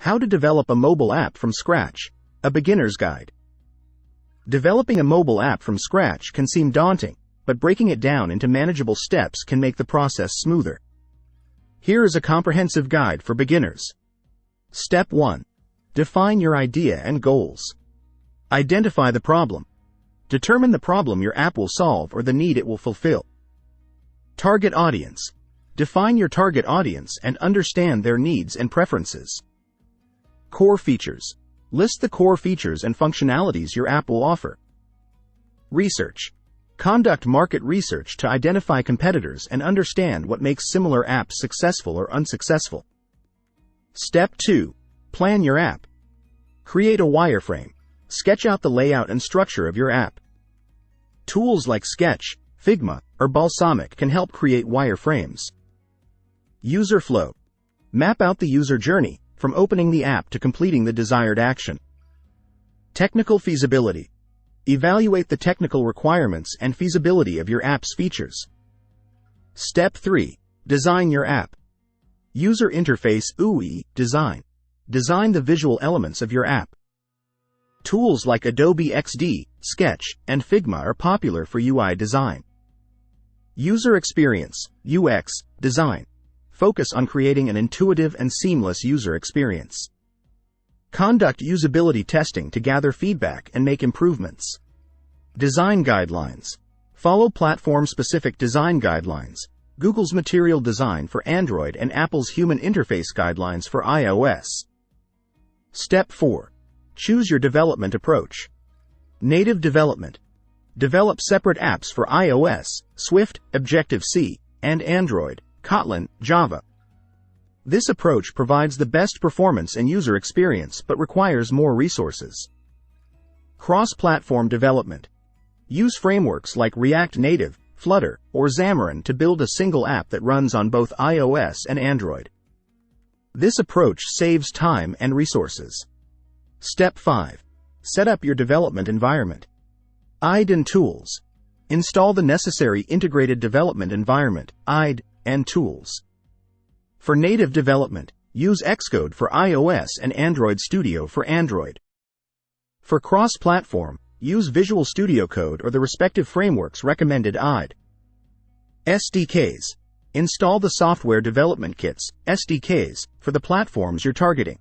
How to develop a mobile app from scratch, a beginner's guide. Developing a mobile app from scratch can seem daunting, but breaking it down into manageable steps can make the process smoother. Here is a comprehensive guide for beginners. Step 1. Define your idea and goals. Identify the problem. Determine the problem your app will solve or the need it will fulfill. Target audience. Define your target audience and understand their needs and preferences. Core features. List the core features and functionalities your app will offer. Research. Conduct market research to identify competitors and understand what makes similar apps successful or unsuccessful. Step 2. Plan your app. Create a wireframe. Sketch out the layout and structure of your app. Tools like Sketch, Figma, or Balsamiq can help create wireframes. User flow. Map out the user journey, from opening the app to completing the desired action. Technical feasibility. Evaluate the technical requirements and feasibility of your app's features. Step 3. Design your app. User interface (UI) design. Design the visual elements of your app. Tools like Adobe XD, Sketch, and Figma are popular for UI design. User experience (UX) design. Focus on creating an intuitive and seamless user experience. Conduct usability testing to gather feedback and make improvements. Design guidelines. Follow platform-specific design guidelines, Google's Material Design for Android and Apple's Human Interface Guidelines for iOS. Step 4. Choose your development approach. Native development. Develop separate apps for iOS, Swift, Objective-C, and Android, Kotlin, Java. This approach provides the best performance and user experience but requires more resources. Cross-platform development. Use frameworks like React Native, Flutter, or Xamarin to build a single app that runs on both iOS and Android. This approach saves time and resources. Step 5. Set up your development environment. IDE and tools. Install the necessary integrated development environment, IDE, and tools. For native development, use Xcode for iOS and Android Studio for Android. For cross-platform, use Visual Studio Code or the respective frameworks recommended IDE. SDKs. Install the software development kits, SDKs, for the platforms you're targeting.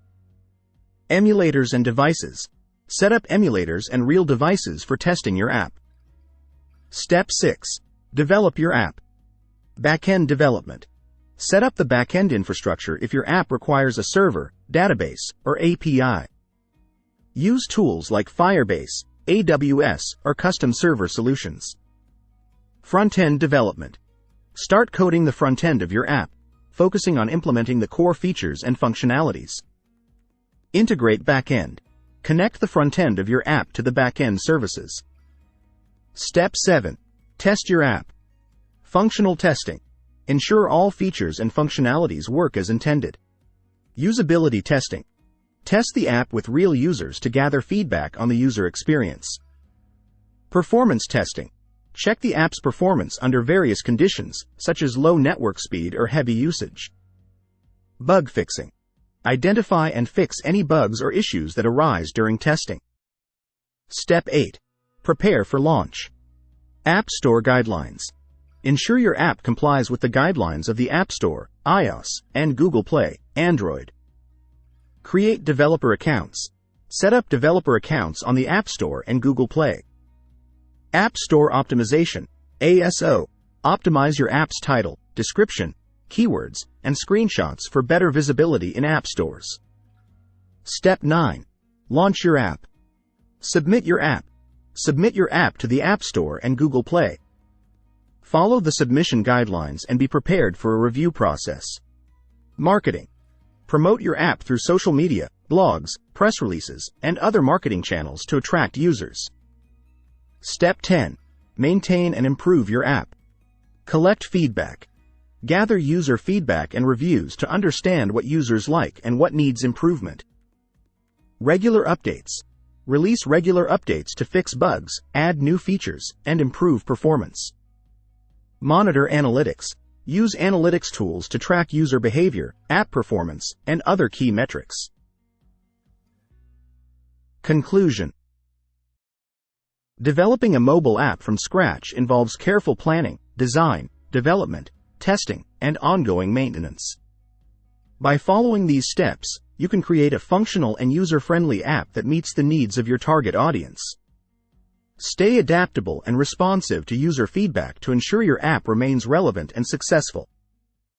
Emulators and devices. Set up emulators and real devices for testing your app. Step 6. Develop your app. Backend development. Set up the backend infrastructure if your app requires a server, database, or API. Use tools like Firebase, AWS, or custom server solutions. Front-end development. Start coding the front end of your app, focusing on implementing the core features and functionalities. Integrate backend. Connect the front end of your app to the backend services. Step 7. Test your app. Functional testing. Ensure all features and functionalities work as intended. Usability testing. Test the app with real users to gather feedback on the user experience. Performance testing. Check the app's performance under various conditions, such as low network speed or heavy usage. Bug fixing. Identify and fix any bugs or issues that arise during testing. Step 8. Prepare for launch. App Store guidelines. Ensure your app complies with the guidelines of the App Store, iOS, and Google Play, Android. Create developer accounts. Set up developer accounts on the App Store and Google Play. App Store optimization, ASO. Optimize your app's title, description, keywords, and screenshots for better visibility in app stores. Step 9. Launch your app. Submit your app. Submit your app to the App Store and Google Play. Follow the submission guidelines and be prepared for a review process. Marketing. Promote your app through social media, blogs, press releases, and other marketing channels to attract users. Step 10. Maintain and improve your app. Collect feedback. Gather user feedback and reviews to understand what users like and what needs improvement. Regular updates. Release regular updates to fix bugs, add new features, and improve performance. Monitor analytics. Use analytics tools to track user behavior, app performance, and other key metrics. Conclusion. Developing a mobile app from scratch involves careful planning, design, development, testing, and ongoing maintenance. By following these steps, you can create a functional and user-friendly app that meets the needs of your target audience. Stay adaptable and responsive to user feedback to ensure your app remains relevant and successful.